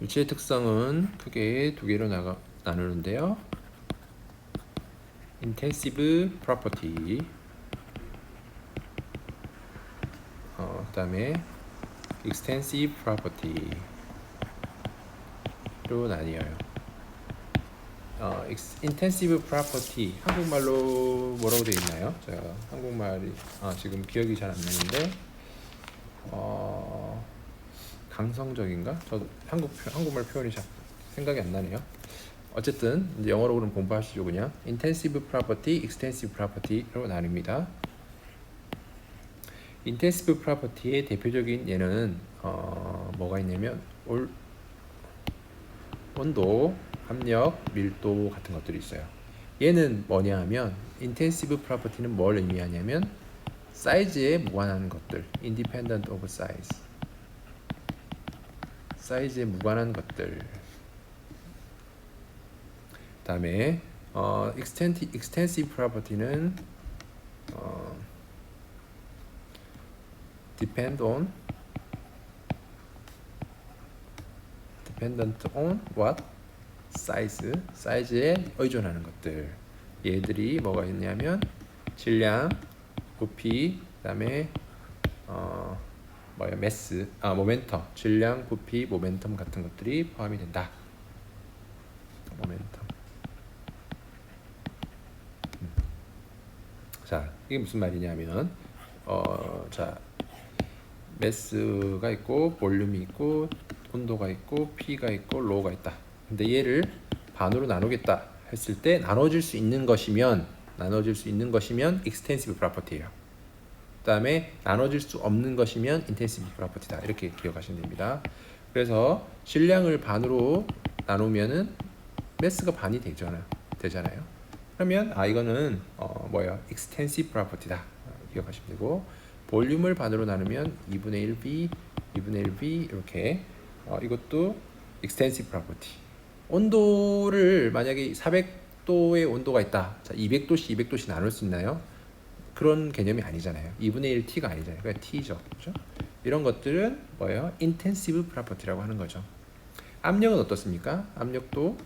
유치의 특성은 크게 두 개로 나누는데요. intensive property, 그 다음에 extensive property로 나뉘어요. intensive property, 한국말로 뭐라고 되어 있나요? 제가 한국말이 지금 기억이 잘 안 나는데 강성적인가? 저 한국말 표현이 잘 생각이 안 나네요. 어쨌든 이제 영어로 그럼 공부하시죠. 그냥 intensive property, extensive property로 나뉩니다. intensive property의 대표적인 예는 뭐가 있냐면 온도, 압력, 밀도 같은 것들이 있어요. 얘는 뭐냐 하면 intensive property는 뭘 의미하냐면 사이즈에 무관한 것들, independent of size, 사이즈에 무관한 것들. 다음에 extensive property는 dependent on what? size, 사이즈에 의존하는 것들. 얘들이 뭐가 있냐면 질량, 부피, 그다음에 매스, 모멘텀, 질량, 부피, 모멘텀 같은 것들이 포함이 된다. 모멘텀. 자, 이게 무슨 말이냐면 자, 매스가 있고 볼륨이 있고 온도가 있고 P가 있고 로우가 있다. 근데 얘를 반으로 나누겠다 했을 때 나눠질 수 있는 것이면 extensive property예요. 그다음에 나눠질 수 없는 것이면 intensive property다. 이렇게 기억하시면 됩니다. 그래서 질량을 반으로 나누면은 매스가 반이 되잖아요. 그러면 이거는 extensive property다. 기억하시면 되고, 볼륨을 반으로 나누면 2분의 1V, 2분의 1V 이렇게 이것도 extensive property. 온도를 만약에 400도의 온도가 있다. 자, 200도씨 200도씨 나눌 수 있나요? 그런 개념이 아니잖아요. 2분의 1 T가 아니잖아요. 그냥 T죠. 그렇죠? 이런 것들은 뭐예요? intensive property라고 하는 거죠. 압력은 어떻습니까? 압력도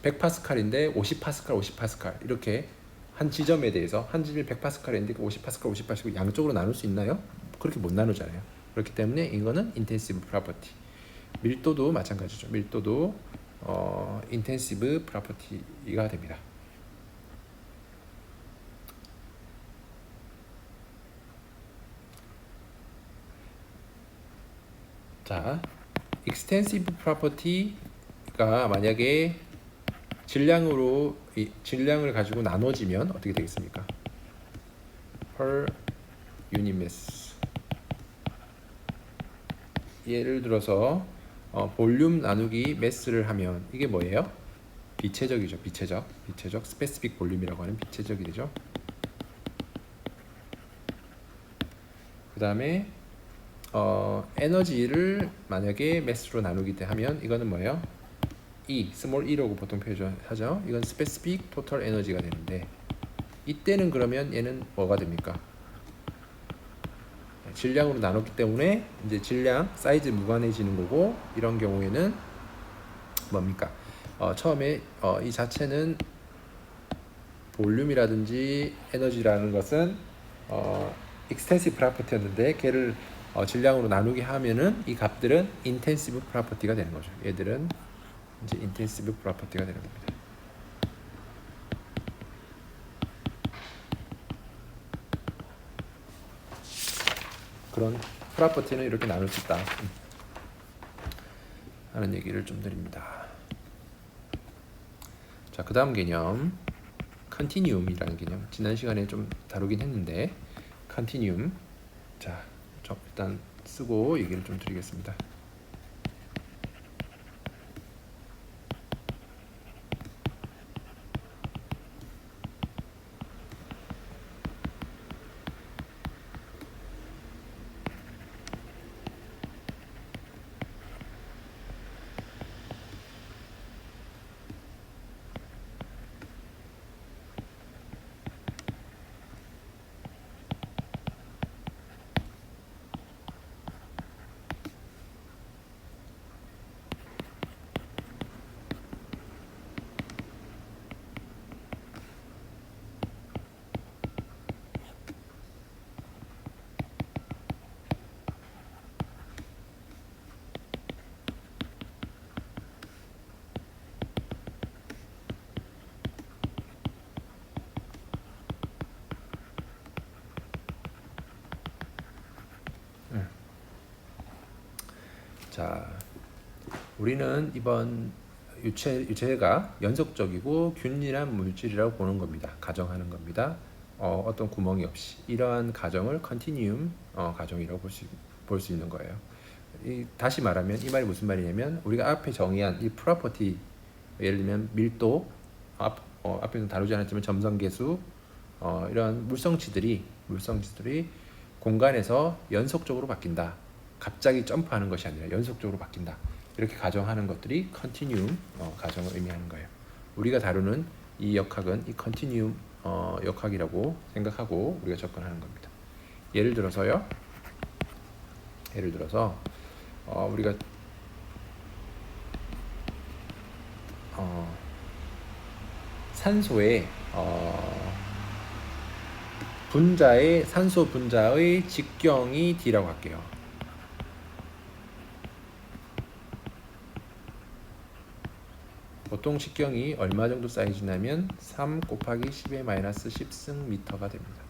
100파스칼인데 50파스칼, 50파스칼 이렇게 한 지점에 대해서 한 지점이 100파스칼인데 50파스칼, 50파스칼 양쪽으로 나눌 수 있나요? 그렇게 못 나누잖아요. 그렇기 때문에 이거는 intensive property. 밀도도 마찬가지죠. 밀도도 intensive property가 됩니다. 자, extensive property가 만약에 질량을 가지고 나눠지면 어떻게 되겠습니까? per unit mass. 예를 들어서 볼륨 나누기 매스를 하면 이게 뭐예요? 비체적이죠. 비체적 스페시픽 볼륨이라고 하는 비체적이 되죠. 그 다음에 에너지를 만약에 매스로 나누기 하면 이거는 뭐예요? 스몰 e라고 보통 표현하죠. 이건 스페시픽 토탈 에너지가 되는데, 이때는 그러면 얘는 뭐가 됩니까? 질량으로 나눴기 때문에 이제 질량, 사이즈 무관해지는 거고, 이런 경우에는 뭡니까? 처음에 이 자체는 볼륨이라든지 에너지라는 것은 extensive property였는데 걔를 질량으로 나누게 하면은 이 값들은 intensive property가 되는 거죠. 얘들은 이제 intensive property가 되는 겁니다. 그런 프로퍼티는 이렇게 나눌 수 있다 하는 얘기를 좀 드립니다. 자, 그 다음 개념 continuum이라는 개념, 지난 시간에 좀 다루긴 했는데 continuum. 자, 일단 쓰고 얘기를 좀 드리겠습니다. 자, 우리는 이번 유체가 연속적이고 균일한 물질이라고 보는 겁니다. 가정하는 겁니다. 어떤 구멍이 없이 이러한 가정을 컨티뉴움 가정이라고 볼 수 있는 거예요. 다시 말하면 이 말이 무슨 말이냐면 우리가 앞에 정의한 이 프로퍼티, 예를 들면 밀도, 앞에서 다루지 않았지만 점성계수, 이런 물성치들이 공간에서 연속적으로 바뀐다. 갑자기 점프하는 것이 아니라 연속적으로 바뀐다. 이렇게 가정하는 것들이 컨티뉴움 가정을 의미하는 거예요. 우리가 다루는 이 역학은 이 컨티뉴움 역학이라고 생각하고 우리가 접근하는 겁니다. 예를 들어서 우리가 산소의 산소 분자의 직경이 D라고 할게요. 보통 직경이 얼마 정도 사이즈냐면 3 곱하기 10의 마이너스 10승 미터가 됩니다.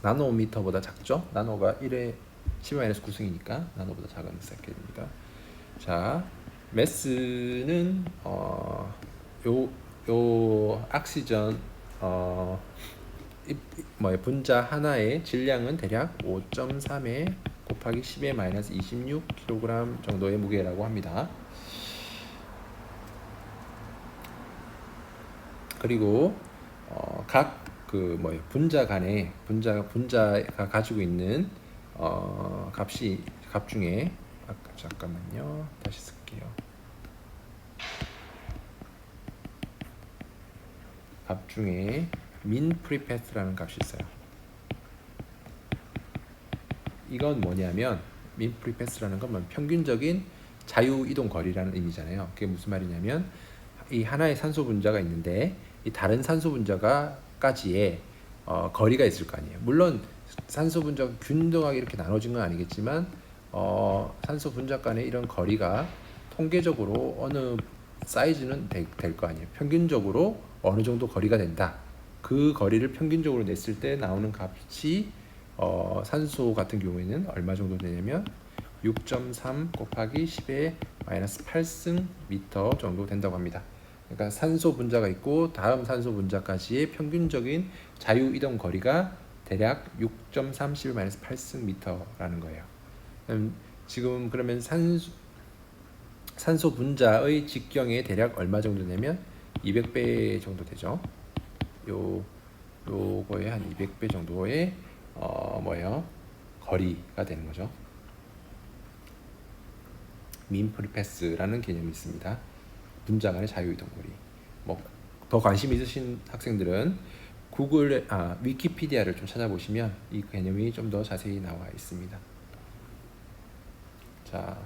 나노미터보다 작죠? 나노가 1의 10의 마이너스 9승이니까 나노보다 작은 게 됩니다. 자, 매스는 요 악시전 분자 하나의 질량은 대략 5.3에 곱하기 10의 마이너스 26kg 정도의 무게라고 합니다. 그리고 각 분자 간에 분자가 가지고 있는 값 중에 잠깐만요. 다시 쓸게요. 값 중에 민 프리패스라는 값이 있어요. 이건 뭐냐면 민 프리패스라는 건 평균적인 자유 이동 거리라는 의미잖아요. 그게 무슨 말이냐면 이 하나의 산소 분자가 있는데 이 다른 산소 분자가까지의 거리가 있을 거 아니에요. 물론 산소 분자가 균등하게 이렇게 나눠진 건 아니겠지만 산소 분자 간의 이런 거리가 통계적으로 어느 사이즈는 될 거 아니에요. 평균적으로 어느 정도 거리가 된다. 그 거리를 평균적으로 냈을 때 나오는 값이 산소 같은 경우에는 얼마 정도 되냐면 6.3 곱하기 10의 마이너스 8승 미터 정도 된다고 합니다. 그러니까 산소 분자가 있고 다음 산소 분자까지의 평균적인 자유 이동 거리가 대략 6.3 10의 마이너스 8승 미터라는 거예요. 지금 그러면 산소 분자의 직경에 대략 얼마 정도 되면 200배 정도 되죠. 요거에 한 200배 정도의 거리가 되는 거죠. 민 프리패스라는 개념이 있습니다. 분자 간의 자유이동 거리. 더 관심 있으신 학생들은 위키피디아를 좀 찾아보시면 이 개념이 좀 더 자세히 나와 있습니다. 자,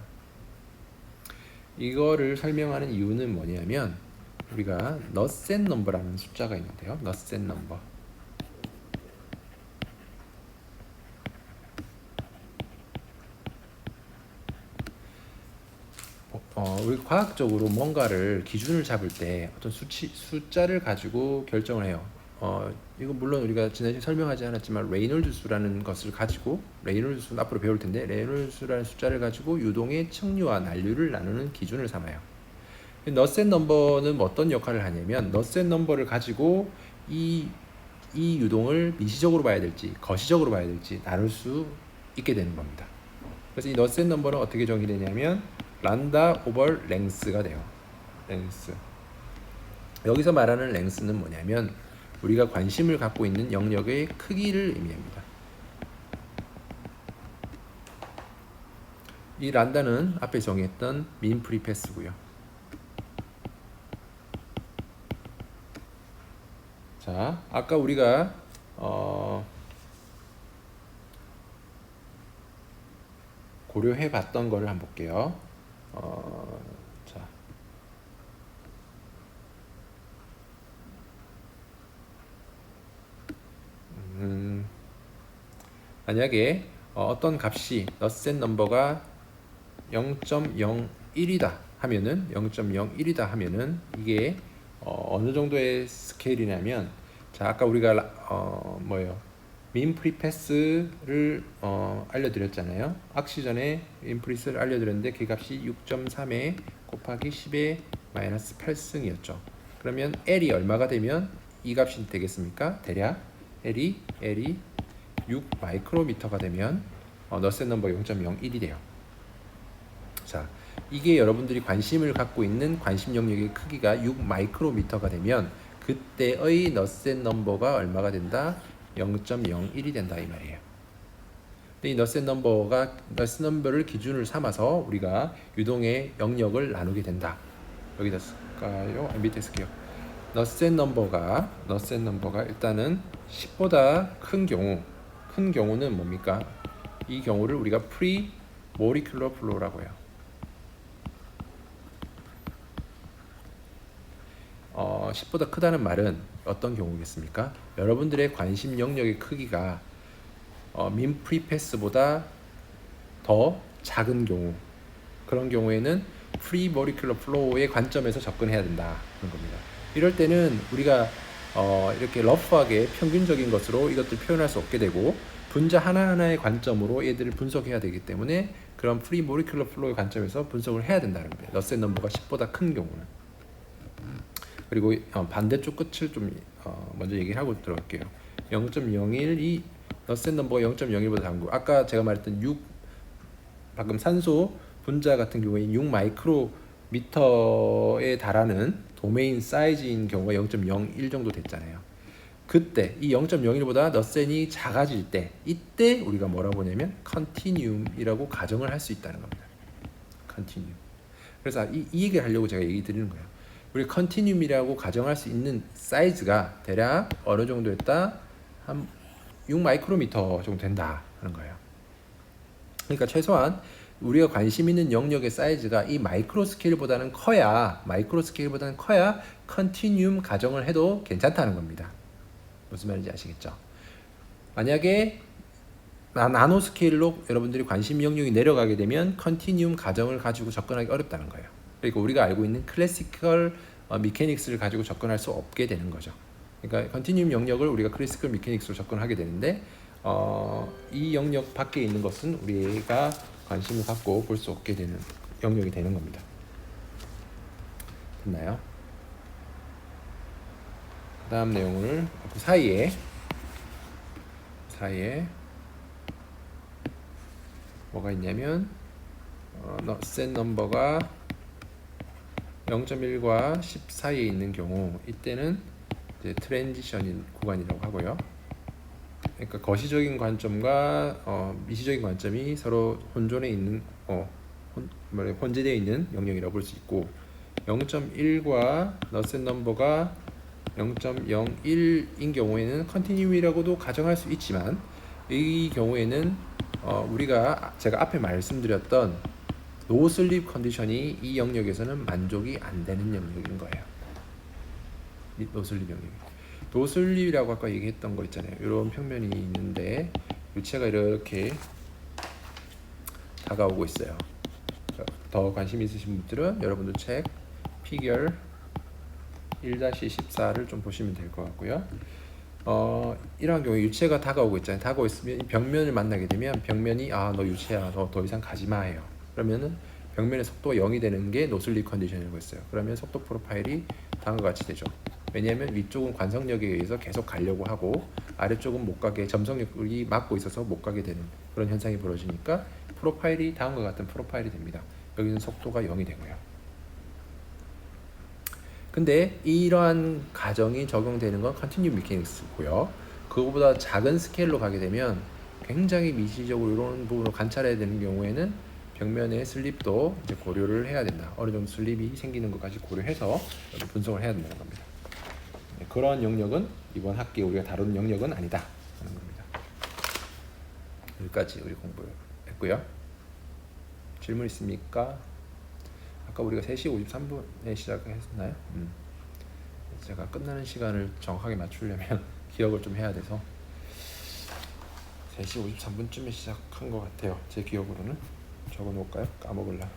이거를 설명하는 이유는 뭐냐면 우리가 너센 넘버라는 숫자가 있는데요. 너센 넘버. 우리 과학적으로 뭔가를 기준을 잡을 때 어떤 숫자를 가지고 결정을 해요. 이거 물론 우리가 지난주에 설명하지 않았지만 레이놀드 수라는 것을 가지고, 레이놀드 수는 앞으로 배울 텐데 레이놀드 수라는 숫자를 가지고 유동의 층류와 난류를 나누는 기준을 삼아요. 너센 넘버는 어떤 역할을 하냐면 너센 넘버를 가지고 이 유동을 미시적으로 봐야 될지 거시적으로 봐야 될지 나눌 수 있게 되는 겁니다. 그래서 이 너센 넘버는 어떻게 정의되냐면 란다 오버 랭스가 돼요. 랭스. 여기서 말하는 랭스는 뭐냐면 우리가 관심을 갖고 있는 영역의 크기를 의미합니다. 이 란다는 앞에 정의했던 민 프리패스고요. 자, 아까 우리가 고려해 봤던 거를 한번 볼게요. 자, 만약에 어떤 값이 너센 넘버가 0.01이다 하면은 이게 어느 정도의 스케일이냐면, 자, 아까 우리가 민 프리패스를 알려드렸잖아요. 악시전에 민 프리패스를 알려드렸는데 그 값이 6.3에 곱하기 10의 마이너스 8승이었죠. 그러면 L이 얼마가 되면 이 값이 되겠습니까? 대략 L이 6 마이크로미터가 되면 너센 넘버 0.01이 돼요. 자, 이게 여러분들이 관심을 갖고 있는 관심 영역의 크기가 6 마이크로미터가 되면 그때의 너센 넘버가 얼마가 된다? 0.01이 된다 이 말이에요. 이 너센 넘버를 기준을 삼아서 우리가 유동의 영역을 나누게 된다. 여기다 쓸까요? 밑에 쓸게요. 너센 넘버가 일단은 10보다 큰 경우는 뭡니까? 이 경우를 우리가 프리 모리큘러 플로우라고 해요. 10보다 크다는 말은 어떤 경우겠습니까? 여러분들의 관심 영역의 크기가 민 프리패스보다 더 작은 경우, 그런 경우에는 프리 모리큘러 플로우의 관점에서 접근해야 된다는 겁니다. 이럴 때는 우리가 이렇게 러프하게 평균적인 것으로 이것들 표현할 수 없게 되고 분자 하나하나의 관점으로 얘들을 분석해야 되기 때문에 그런 프리 모리큘러 플로우의 관점에서 분석을 해야 된다는 거예요. 너센 넘버가 10보다 큰 경우는. 그리고 반대쪽 끝을 좀 먼저 얘기를 하고 들어갈게요. 0.01이 너센 넘버가 0.01보다 작은 거. 아까 제가 말했던 6 방금 산소 분자 같은 경우에 6 마이크로미터에 달하는 도메인 사이즈인 경우가 0.01 정도 됐잖아요. 그때 이 0.01보다 너센이 작아질 때 이때 우리가 뭐라고 하냐면 컨티뉴움이라고 가정을 할 수 있다는 겁니다. 컨티뉴움. 그래서 이 얘기를 하려고 제가 얘기 드리는 거예요. 우리 컨티뉴움이라고 가정할 수 있는 사이즈가 대략 어느 정도였다? 한 6 마이크로미터 정도 된다 하는 거예요. 그러니까 최소한 우리가 관심 있는 영역의 사이즈가 이 마이크로 스케일보다는 커야 컨티뉴움 가정을 해도 괜찮다는 겁니다. 무슨 말인지 아시겠죠? 만약에 나노 스케일로 여러분들이 관심 영역이 내려가게 되면 컨티뉴움 가정을 가지고 접근하기 어렵다는 거예요. 그러니까 우리가 알고 있는 클래시컬 미케닉스를 가지고 접근할 수 없게 되는 거죠. 그러니까 컨티뉴움 영역을 우리가 클래시컬 미케닉스로 접근하게 되는데 이 영역 밖에 있는 것은 우리가 관심을 갖고 볼 수 없게 되는 영역이 되는 겁니다. 됐나요? 그 다음 내용을 그 사이에 뭐가 있냐면 너센 넘버가 0.1과 10 사이에 있는 경우 이때는 이제 트랜지션 구간이라고 하고요. 그러니까 거시적인 관점과 미시적인 관점이 서로 혼존해 있는 혼재되어 있는 영역이라고 볼 수 있고 0.1과 너센 넘버가 0.01인 경우에는 컨티뉴이라고도 가정할 수 있지만 이 경우에는 제가 앞에 말씀드렸던 노슬립 컨디션이 이 영역에서는 만족이 안 되는 영역인 거예요. 노슬립 영역. 노슬립이라고 아까 얘기했던 거 있잖아요. 이런 평면이 있는데 유체가 이렇게 다가오고 있어요. 더 관심 있으신 분들은 여러분들 책 피겨 1-14를 좀 보시면 될 것 같고요. 이러한 경우에 유체가 다가오고 있잖아요. 다가오고 있으면 벽면을 만나게 되면 벽면이 너 유체야, 너 더 이상 가지마 해요. 그러면은 벽면의 속도가 0이 되는 게 노슬립 컨디션이라고 했어요. 그러면 속도 프로파일이 다음과 같이 되죠. 왜냐하면 위쪽은 관성력에 의해서 계속 가려고 하고 아래쪽은 못 가게, 점성력이 막고 있어서 못 가게 되는 그런 현상이 벌어지니까 프로파일이 다음과 같은 프로파일이 됩니다. 여기는 속도가 0이 되고요. 근데 이러한 가정이 적용되는 건 컨티뉴 미케닉스고요. 그거보다 작은 스케일로 가게 되면 굉장히 미시적으로 이런 부분을 관찰해야 되는 경우에는 벽면의 슬립도 이제 고려를 해야 된다. 어느 정도 슬립이 생기는 것까지 고려해서 분석을 해야 된다는 겁니다. 그러한 영역은 이번 학기에 우리가 다루는 영역은 아니다 하는 겁니다. 여기까지 우리 공부했고요. 질문 있습니까? 아까 우리가 3시 53분에 시작했나요? 제가 끝나는 시간을 정확하게 맞추려면 기억을 좀 해야 돼서 3시 53분쯤에 시작한 것 같아요. 제 기억으로는. 적어 놓을까요? 까먹을라.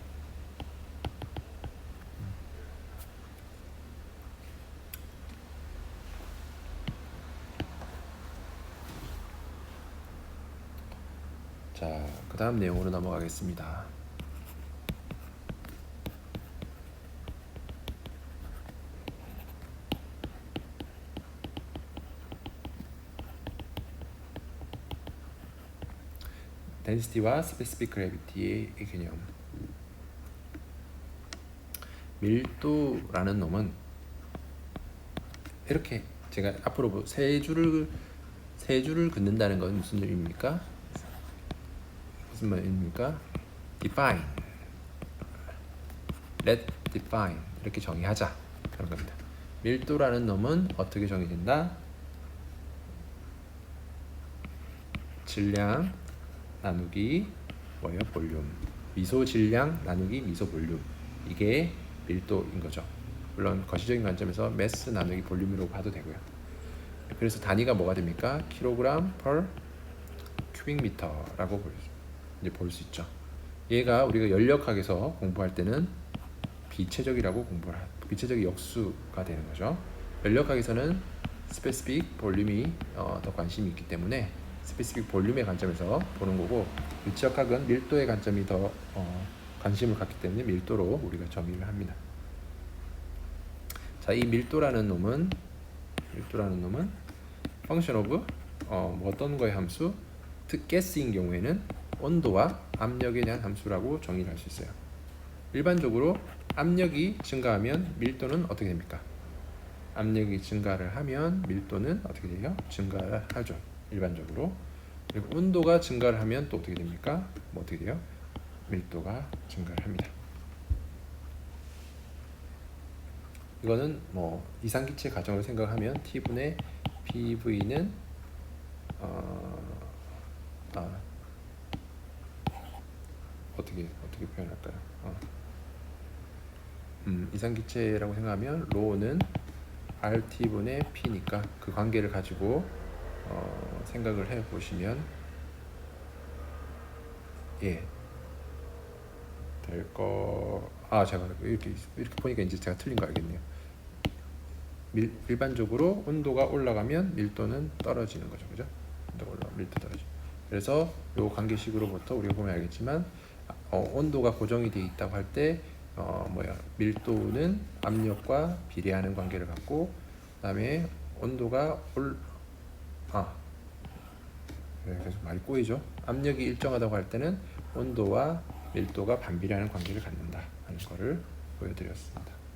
그 다음 내용으로 넘어가겠습니다. density와 specific gravity의 개념. 밀도라는 놈은 이렇게 제가 앞으로 세 줄을 긋는다는 건 무슨 의미입니까? 무슨 말입니까? define, let define 이렇게 정의하자 그런 겁니다. 밀도라는 놈은 어떻게 정의된다? 질량 나누기 뭐예요? 볼륨. 미소 질량 나누기 미소 볼륨. 이게 밀도인 거죠. 물론 거시적인 관점에서 매스 나누기 볼륨으로 봐도 되고요. 그래서 단위가 뭐가 됩니까? 킬로그램 per 큐빅미터라고 볼 수 있죠. 얘가 우리가 연력학에서 공부할 때는 비체적이라고 비체적인 역수가 되는 거죠. 연력학에서는 스페시픽 볼륨이 더 관심이 있기 때문에 스페시픽 볼륨의 관점에서 보는 거고, 유치역학은 밀도의 관점이 더 관심을 갖기 때문에 밀도로 우리가 정의를 합니다. 자, 이 밀도라는 놈은 function of 뭐 어떤 거의 함수, 가스인 경우에는 온도와 압력에 대한 함수라고 정의를 할 수 있어요. 일반적으로 압력이 증가하면 밀도는 어떻게 됩니까? 압력이 증가를 하면 밀도는 어떻게 돼요? 증가를 하죠. 일반적으로. 그리고 온도가 증가를 하면 또 어떻게 됩니까? 뭐 어떻게 돼요? 밀도가 증가를 합니다. 이거는 뭐 이상기체 가정을 생각하면 T분의 PV는 어떻게 표현할까요? 이상기체라고 생각하면 로는 RT분의 P니까 그 관계를 가지고 생각을 해보시면 제가 이렇게 보니까 이제 제가 틀린 거 알겠네요. 일반적으로 온도가 올라가면 밀도는 떨어지는 거죠, 그죠? 온도가 올라가면 밀도 떨어지. 그래서 요 관계식으로부터 우리가 보면 알겠지만 온도가 고정이 돼 있다고 할 때 밀도는 압력과 비례하는 관계를 갖고, 그다음에 온도가 계속 말이 꼬이죠. 압력이 일정하다고 할 때는 온도와 밀도가 반비례하는 관계를 갖는다 하는 것을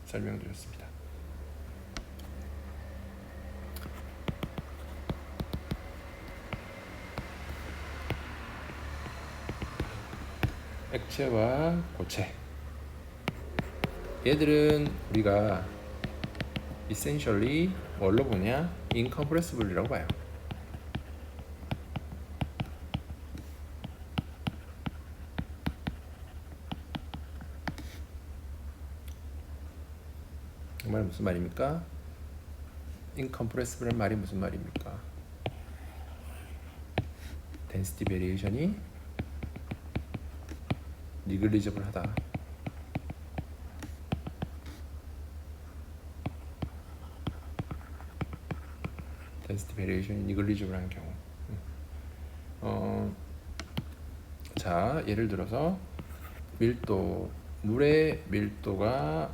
설명드렸습니다. 액체와 고체, 얘들은 우리가 essentially 뭘로 보냐? incompressible이라고 봐요. 그 말은 무슨 말입니까? incompressible란 말이 무슨 말입니까? density variation이 negligible 하다. density variation이 negligible 한 경우. 자, 예를 들어서 물의 밀도가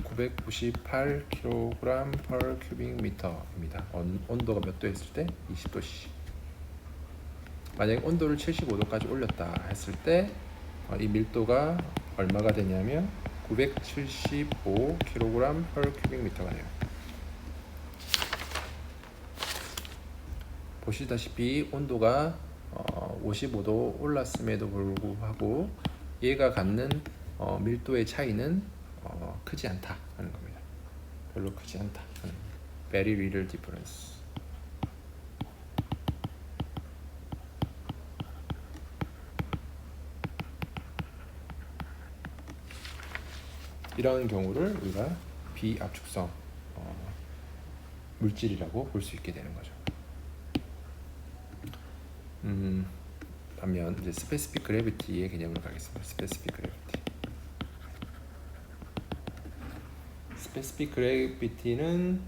998kg/큐빅미터입니다. 온도가 몇 도 했을 때? 20도씨. 만약에 온도를 75도까지 올렸다 했을 때 이 밀도가 얼마가 되냐면 975kg/큐빅미터가 돼요. 보시다시피 온도가 55도 올랐음에도 불구하고 얘가 갖는 밀도의 차이는 크지 않다 하는 겁니다. 별로 크지 않다 하는 very little difference. 이런 경우를 우리가 비압축성 물질이라고 볼 수 있게 되는 거죠. 반면 이제 스페시픽 그래비티의 개념으로 가겠습니다. 스페시픽 그래비티는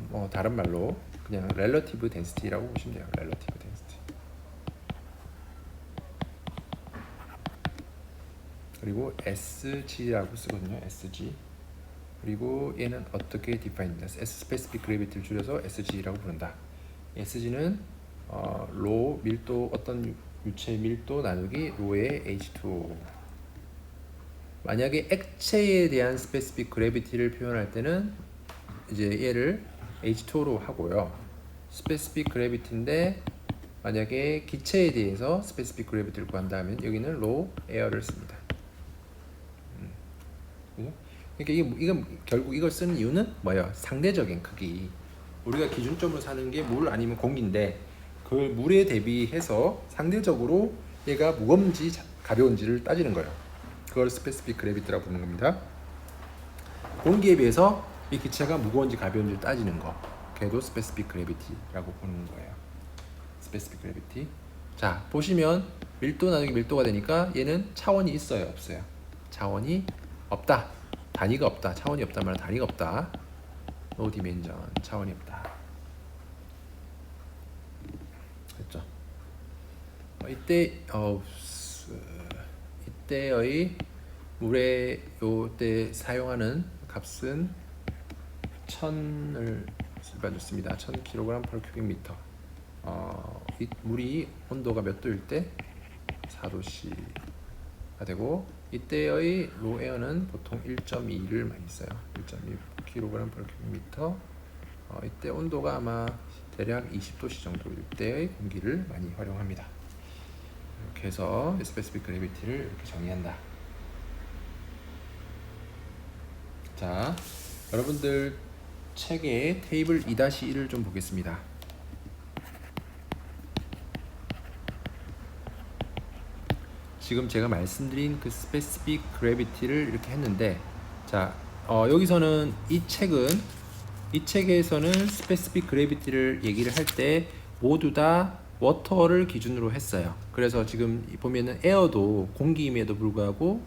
뭐 다른 말로 그냥 렐러티브 덴시티라고 보시면 돼요. 렐러티브 덴시티. 그리고 SG라고 쓰거든요. SG. 그리고 얘는 어떻게 디파인입니다. S 스페시픽 그래비티를 줄여서 SG라고 부른다. SG는 로 밀도, 어떤 유체의 밀도 나누기 로의 H2O. 만약에 액체에 대한 스페시픽 그래비티를 표현할 때는 이제 얘를 H2O로 하고요. 스페시픽 그래비티인데 만약에 기체에 대해서 스페시픽 그래비티를 구한다면 여기는 로 에어를 씁니다. 그죠? 그러니까 이건 결국 이걸 쓰는 이유는 뭐예요? 상대적인 크기. 우리가 기준점으로 사는 게 물 아니면 공기인데 그 물에 대비해서 상대적으로 얘가 무거운지 가벼운지를 따지는 거예요. 그걸 스페시픽 그래비티라고 부르는 겁니다. 공기에 비해서 이 기체가 무거운지 가벼운지를 따지는 거. 걔도 스페시픽 그래비티라고 부르는 거예요. 스페시픽 그래비티. 자, 보시면 밀도 나누기 밀도가 되니까 얘는 차원이 있어요, 없어요? 차원이 없다. 단위가 없다. 차원이 없다 말은 단위가 없다. no dimension. 차원이 없다. 됐죠? 이때의 물에 요때 사용하는 값은 1000을 받습니다. 1000kg/m³m. 이 물이 온도가 몇 도일 때 4도씨가 되고 이때의 로 에어는 보통 1.2를 많이 써요. 1.2kg/m³m. 이때 온도가 아마 대략 20도씨 정도일 때의 공기를 많이 활용합니다. 이렇게 해서 스페시픽 그래비티를 이렇게 정의한다. 자, 여러분들 책의 테이블 2-1을 좀 보겠습니다. 지금 제가 말씀드린 그 스페시픽 그래비티를 이렇게 했는데, 자, 여기서는 이 책에서는 스페시픽 그래비티를 얘기를 할 때 모두 다 워터를 기준으로 했어요. 그래서 지금 보면은 에어도 공기임에도 불구하고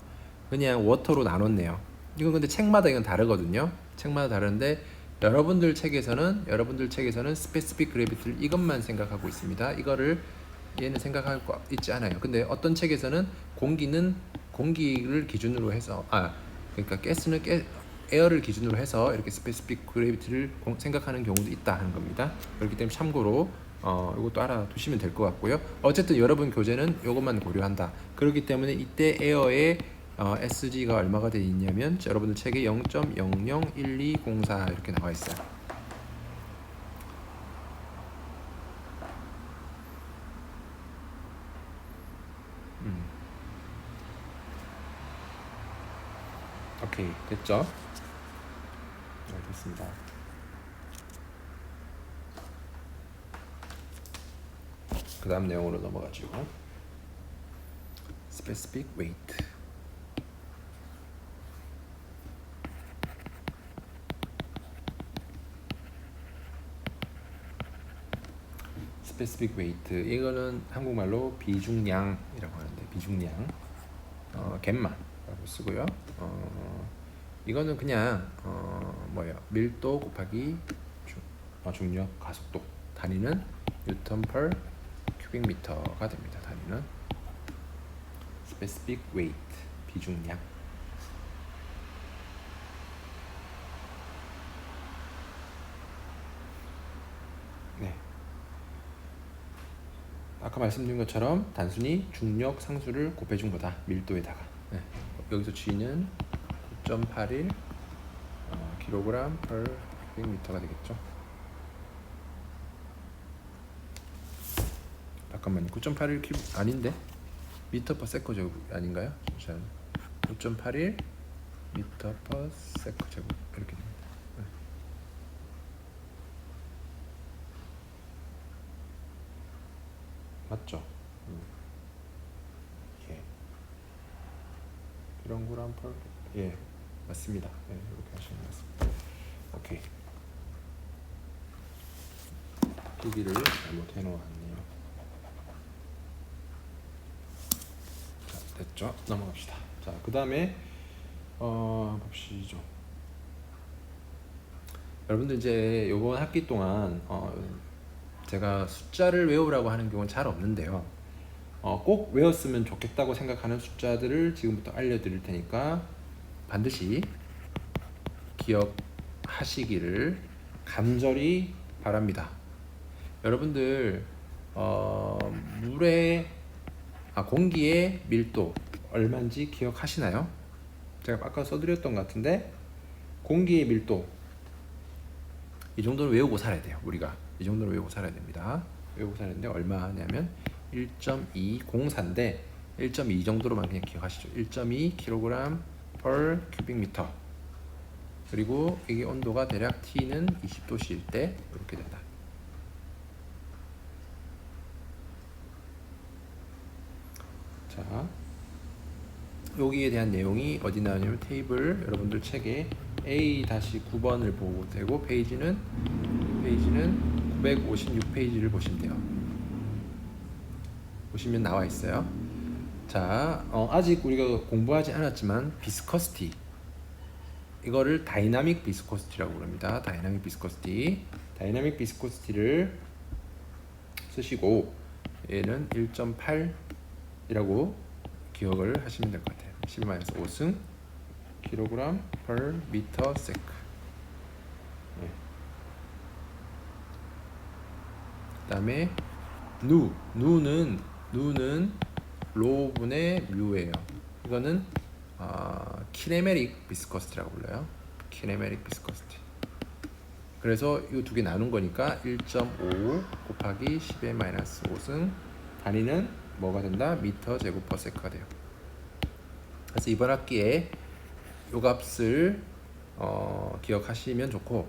그냥 워터로 나눴네요. 이건 근데 책마다 이건 다르거든요. 책마다 다른데 여러분들 책에서는 스페시픽 그래비티를 이것만 생각하고 있습니다. 이거를 얘는 생각할 거 있지 않아요. 근데 어떤 책에서는 공기를 기준으로 해서 그러니까 가스는 에어를 기준으로 해서 이렇게 스페시픽 그래비티를 생각하는 경우도 있다 하는 겁니다. 그렇기 때문에 참고로 이것도 알아두시면 될 것 같고요. 어쨌든 여러분 교재는 이것만 고려한다. 그렇기 때문에 이때 에어의 SG가 얼마가 되어 있냐면 여러분들 책에 0.001204 이렇게 나와 있어요. 오케이, 됐죠? 네, 됐습니다. 그 다음 내용으로 넘어가죠. Specific weight. Specific weight. 이거는 한국말로 비중량이라고 하는데 비중량, 갯마라고 쓰고요. 이거는 그냥 밀도 곱하기 중력 가속도. 단위는 뉴턴 per 큐빅미터가 됩니다. 단위는 specific weight, 비중량. 네. 아까 말씀드린 것처럼 단순히 중력 상수를 곱해준 거다. 밀도에다가. 네. 여기서 G는 9.81 kg per 큐빅미터가 되겠죠. 잠깐만요. 9.81 큐빅 아닌데? 미터 퍼 세컨 제곱 아닌가요? 9.81 미터 퍼 세컨 제곱 이렇게 됩니다. 네. 맞죠? 예. 이런 거랑 예, 맞습니다. 네, 이렇게 하시면 맞습니다. 오케이. 크기를 잘못 해놓았네요. 자, 됐죠? 넘어갑시다. 자, 그 다음에 봅시죠. 여러분들 이제 이번 학기 동안 제가 숫자를 외우라고 하는 경우는 잘 없는데요. 꼭 외웠으면 좋겠다고 생각하는 숫자들을 지금부터 알려드릴 테니까 반드시 기억하시기를 간절히 바랍니다. 여러분들 공기의 밀도 얼마인지 기억하시나요? 제가 아까 써드렸던 것 같은데 공기의 밀도 이 정도는 외우고 살아야 돼요. 우리가 이 정도는 외우고 살아야 됩니다. 외우고 살아야 되는데 얼마냐면 1.204인데 1.2 정도로만 그냥 기억하시죠. 1.2 kg per cubic meter. 그리고 이게 온도가 대략 T는 20도씨일 때 이렇게 된다. 자, 여기에 대한 내용이 어디 나오냐면 테이블 여러분들 책에 A-9번을 보고 되고 페이지는 956페이지를 보시면 돼요. 보시면 나와 있어요. 자, 아직 우리가 공부하지 않았지만 비스커시티 이거를 다이나믹 비스코시티라고 부릅니다. 다이나믹 비스코시티를 쓰시고 얘는 1.8이라고 기억을 하시면 될 것 같아요. 10-5승 kg per meter sec. 그다음에 누는 로분의 뮤예요. 이거는 키네메릭 비스코시티라고 불러요. 키네메릭 비스코시티. 그래서 이 두 개 나눈 거니까 1.5 곱하기 10-5승 단위는 뭐가 된다? 미터 제곱 퍼 세크가 돼요. 그래서 이번 학기에 요 값을 기억하시면 좋고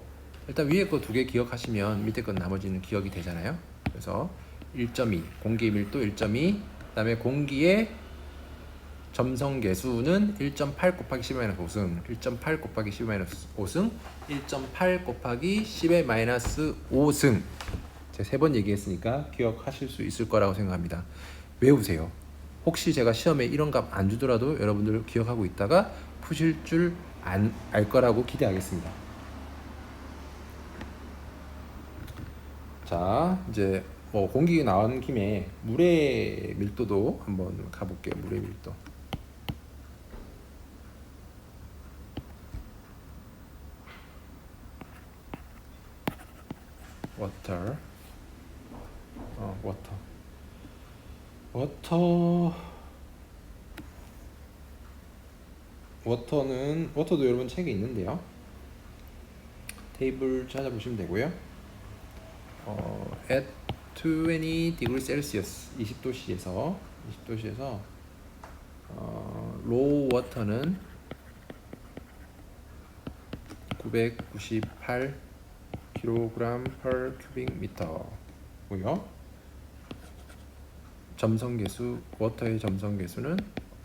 일단 위에 거 두 개 기억하시면 밑에 건 나머지는 기억이 되잖아요. 그래서 1.2 공기의 밀도 1.2 그다음에 공기의 점성계수는 1.8 곱하기 10-5승 1.8 곱하기 10-5승 1.8 곱하기 10-5승 제가 3번 얘기했으니까 기억하실 수 있을 거라고 생각합니다. 외우세요. 혹시 제가 시험에 이런 값 안 주더라도 여러분들 기억하고 있다가 푸실 줄 알 거라고 기대하겠습니다. 자, 이제 공기 나온 김에 물의 밀도도 한번 가볼게요. 물의 밀도. 워터도 여러분 책에 있는데요. 테이블 찾아보시면 되고요. at 20 degrees Celsius 20도씨에서 low water는 998 kg per cubic meter고요. 점성계수 워터의 점성계수는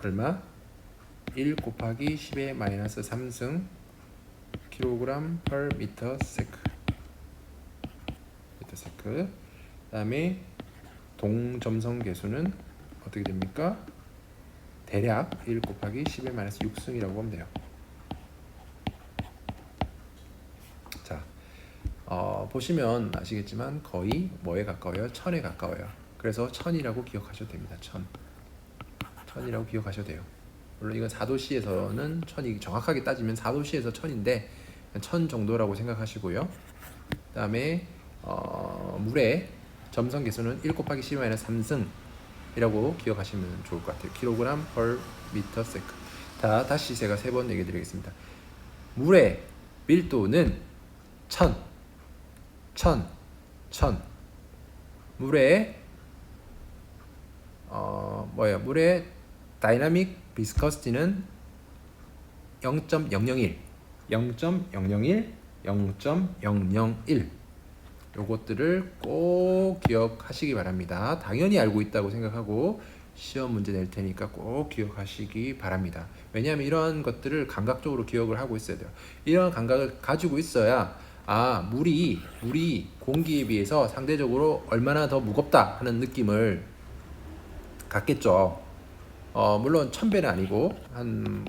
얼마? 1 곱하기 10-3승 kg per meter sec. 그 다음에 동점성계수는 어떻게 됩니까? 대략 1 곱하기 10-6승이라고 하면 돼요. 자, 보시면 아시겠지만 거의 뭐에 가까워요? 1000에 가까워요. 그래서 1000이라고 기억하셔도 됩니다. 1000이라고 기억하셔도 돼요. 물론 이건 4도씨에서는 1000이 정확하게 따지면 4도씨에서 1000인데 1000 정도라고 생각하시고요. 그 다음에 물의 점성계수는 1 곱하기 10-3승이라고 기억하시면 좋을 것 같아요. kg per meter sec. 다시 제가 3번 얘기 드리겠습니다. 물의 밀도는 1000. 물의 물의 다이나믹 비스커시티는 0.001 요것들을 꼭 기억하시기 바랍니다. 당연히 알고 있다고 생각하고 시험 문제 낼 테니까 꼭 기억하시기 바랍니다. 왜냐하면 이러한 것들을 감각적으로 기억을 하고 있어야 돼요. 이러한 감각을 가지고 있어야 물이 공기에 비해서 상대적으로 얼마나 더 무겁다 하는 느낌을 갖겠죠. 물론 1000배는 아니고 한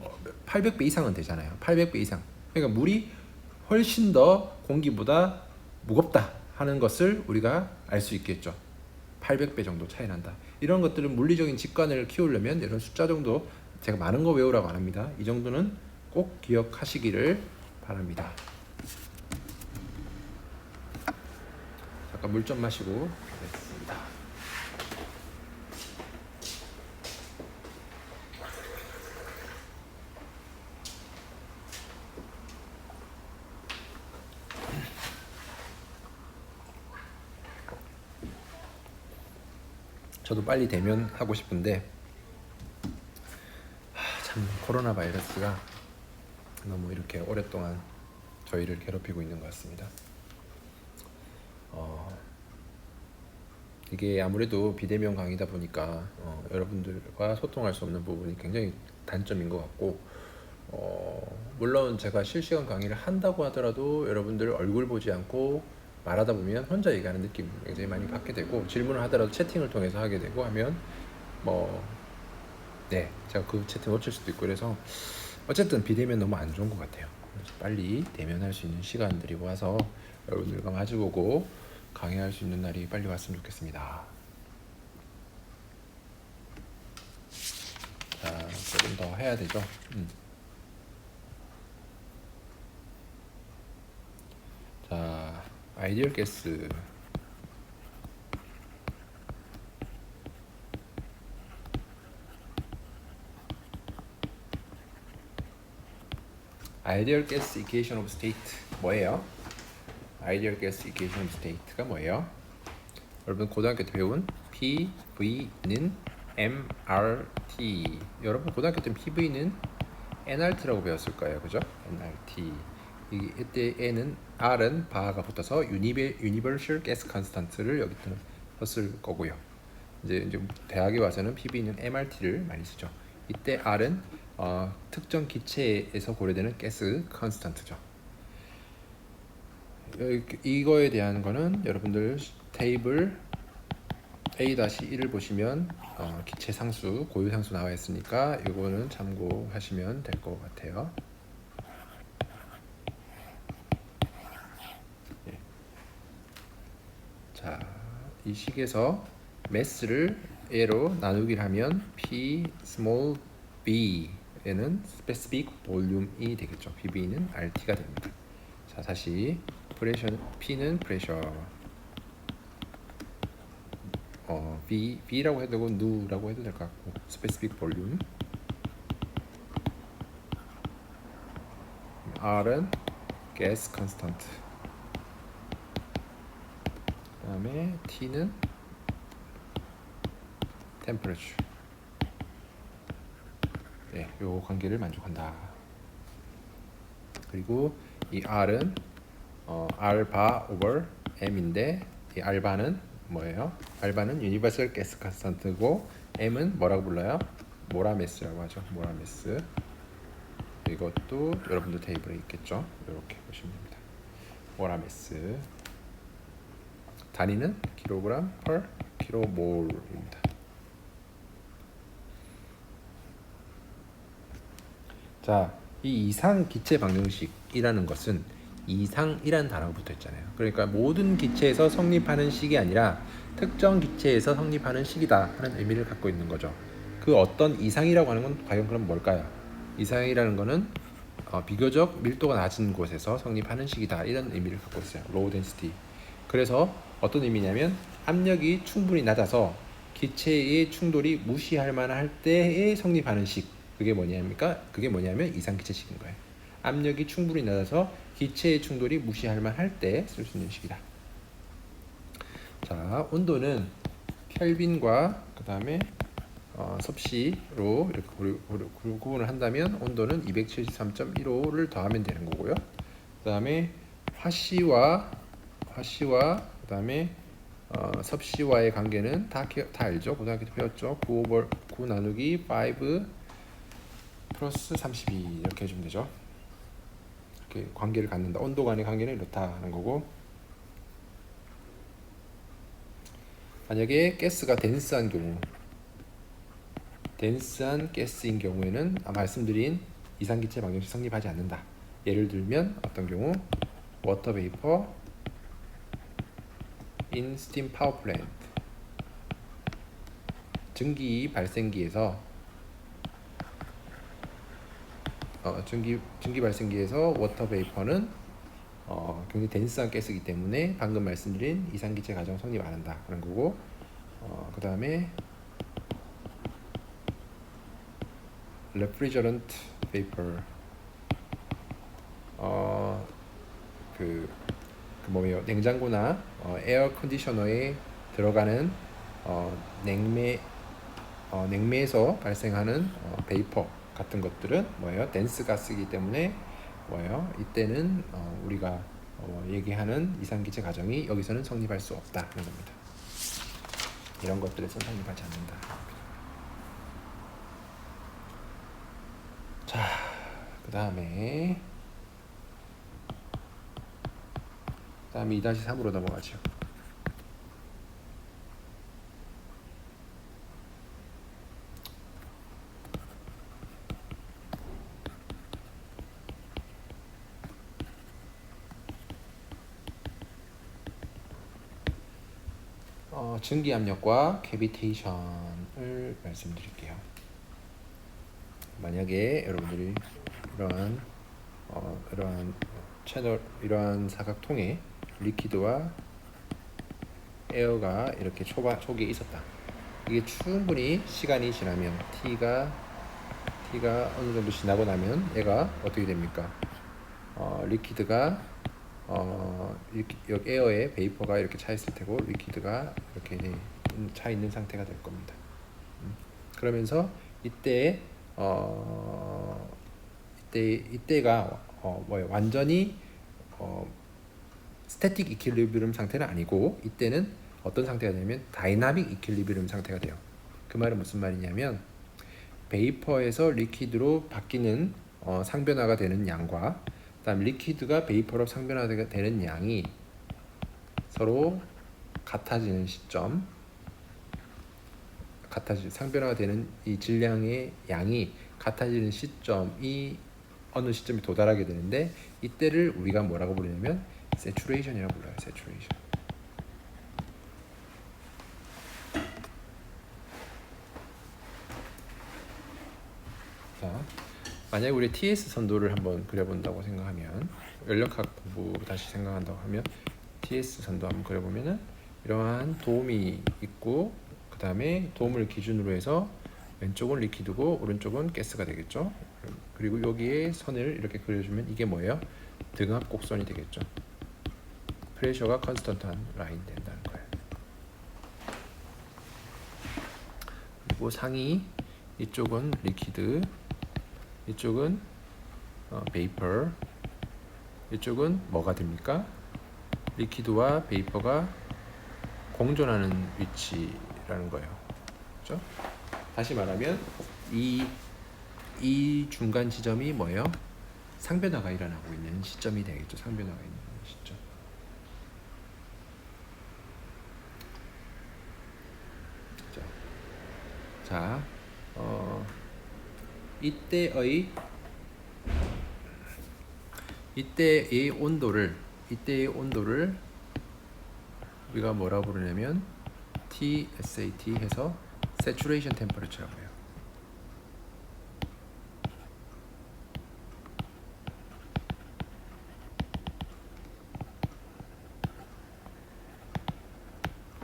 800배 이상은 되잖아요. 800배 이상. 그러니까 물이 훨씬 더 공기보다 무겁다 하는 것을 우리가 알 수 있겠죠. 800배 정도 차이 난다. 이런 것들은 물리적인 직관을 키우려면 이런 숫자 정도, 제가 많은 거 외우라고 안 합니다. 이 정도는 꼭 기억하시기를 바랍니다. 잠깐 물 좀 마시고 가겠습니다. 저도 빨리 대면하고 싶은데 참 코로나 바이러스가 너무 이렇게 오랫동안 저희를 괴롭히고 있는 것 같습니다. 이게 아무래도 비대면 강의다 보니까 여러분들과 소통할 수 없는 부분이 굉장히 단점인 것 같고, 물론 제가 실시간 강의를 한다고 하더라도 여러분들 얼굴 보지 않고 말하다 보면 혼자 얘기하는 느낌 굉장히 많이 받게 되고, 질문을 하더라도 채팅을 통해서 하게 되고 하면 제가 그 채팅 놓칠 수도 있고, 그래서 어쨌든 비대면 너무 안 좋은 것 같아요. 그래서 빨리 대면할 수 있는 시간들이 와서 여러분들과 마주보고 강의할 수 있는 날이 빨리 왔으면 좋겠습니다. 자, 조금 더 해야 되죠. 자, 아이디얼 가스. 아이디얼 가스 이퀘이션 오브 스테이트 뭐예요? 아이디얼 가스 이퀘이션 오브 스테이트가 뭐예요? 여러분 고등학교 때 배운 PV는 MRT. 여러분 고등학교 때 PV는 NRT라고 배웠을 거예요, 그죠? NRT. 이때 N은 R은 바가 붙어서 Universal Gas Constant를 여기 썼을 거고요. 이제 대학에 와서는 PV는 MRT를 많이 쓰죠. 이때 R은 특정 기체에서 고려되는 가스 컨스턴트죠. 이거에 대한 거는 여러분들 테이블 A-1을 보시면 기체 상수, 고유 상수 나와 있으니까 이거는 참고하시면 될 것 같아요. 자, 이 식에서 매스를 A로 나누기를 하면 P small b에는 specific volume이 되겠죠. PV는 RT가 됩니다. 자, 다시 P는 pressure, B라고 해도 되고 누라고 해도 될 것 같고, specific volume. R은 gas constant. 그다음에 T는 temperature. 네, 요 관계를 만족한다. 그리고 이 R은 알바 over M인데, 이 알바는 뭐예요? 알바는 유니버설 가스 컨스턴트고, M은 뭐라고 불러요? 모라매스라고 하죠. 모라매스. 이것도 여러분들 테이블에 있겠죠. 이렇게 보시면 됩니다. 모라매스. 단위는 킬로그램 per 킬로몰입니다. 자, 이 이상 기체 방정식이라는 것은 이상이란 단어가 붙어 있잖아요. 그러니까 모든 기체에서 성립하는 식이 아니라 특정 기체에서 성립하는 식이다 하는 의미를 갖고 있는 거죠. 그 어떤 이상이라고 하는 건 과연 그럼 뭘까요? 이상이라는 거는 비교적 밀도가 낮은 곳에서 성립하는 식이다, 이런 의미를 갖고 있어요. low density. 그래서 어떤 의미냐면 압력이 충분히 낮아서 기체의 충돌이 무시할 만할 때에 성립하는 식. 그게 뭐냐면 이상기체식인 거예요. 압력이 충분히 낮아서 기체의 충돌이 무시할 만할 때 쓸 수 있는 식이다. 자, 온도는 켈빈과 그 다음에 섭씨로 이렇게 구분을 한다면 온도는 273.15를 더하면 되는 거고요. 그 다음에 화씨와 그 다음에 섭씨와의 관계는 다 알죠? 고등학교 때 배웠죠? 9 나누기 5 플러스 32 이렇게 해주면 되죠. 이렇게 관계를 갖는다. 온도 간의 관계는 이렇다 하는 거고, 만약에 가스가 덴스한 경우, 덴스한 가스인 경우에는 말씀드린 이상기체 방정식 성립하지 않는다. 예를 들면 어떤 경우, 워터 베이퍼 in steam power plant. 증기 발생기에서 증기 발생기에서 워터 베이퍼는 굉장히 덴스한 가스이기 때문에 방금 말씀드린 이산기체 과정 성립 안 한다 그런 거고, 그 다음에 refrigerant vapor 그 뭐예요? 냉장고나 에어 컨디셔너에 들어가는 냉매에서 발생하는 베이퍼 같은 것들은 뭐예요? 덴스 가스이기 때문에 뭐예요? 이때는 우리가 얘기하는 이산기체 가정이 여기서는 성립할 수 없다는 겁니다. 이런 것들에서 성립하지 않는다. 자, 그 다음에 2-3으로 넘어가죠. 증기압력과 캐비테이션을 말씀드릴게요. 만약에 여러분들이 이러한 사각통에 리퀴드와 에어가 이렇게 초기에 있었다. 이게 충분히 시간이 지나면 T가 어느 정도 지나고 나면 얘가 어떻게 됩니까? 리퀴드가 여기 에어에 베이퍼가 이렇게 차 있을 테고 리퀴드가 이렇게 차 있는 상태가 될 겁니다. 그러면서 이때가 뭐예요? 완전히 스태틱 이퀄리브리움 상태는 아니고 이때는 어떤 상태가 되냐면 다이나믹 이퀄리브리움 상태가 돼요. 그 말은 무슨 말이냐면 베이퍼에서 리퀴드로 바뀌는 상변화가 되는 양과 그다음 리퀴드가 베이퍼로 상변화가 되는 양이 서로 같아지는 시점, 상변화가 되는 이 질량의 양이 같아지는 시점이 어느 시점에 도달하게 되는데 이때를 우리가 뭐라고 부르냐면 세츄레이션이라고 불러요. 세츄레이션. 자, 만약에 우리 TS 선도를 한번 그려본다고 생각하면 연력학 공부 다시 생각한다고 하면 TS 선도 한번 그려보면은 이러한 도움이 있고 그 다음에 도움을 기준으로 해서 왼쪽은 리퀴드고 오른쪽은 가스가 되겠죠. 그리고 여기에 선을 이렇게 그려주면 이게 뭐예요? 등압 곡선이 되겠죠. 프레셔가 컨스턴트한 라인 된다는 거예요. 그리고 상이 이쪽은 리퀴드, 이쪽은 베이퍼, 이쪽은 뭐가 됩니까? 리퀴드와 베이퍼가 공존하는 위치라는 거예요. 그렇죠? 다시 말하면 이 중간 지점이 뭐예요? 상변화가 일어나고 있는 시점이 되겠죠. 상변화가 있는 시점. 자, 이때의 온도를 우리가 뭐라고 부르냐면 TSAT 해서 Saturation Temperature라고 해요.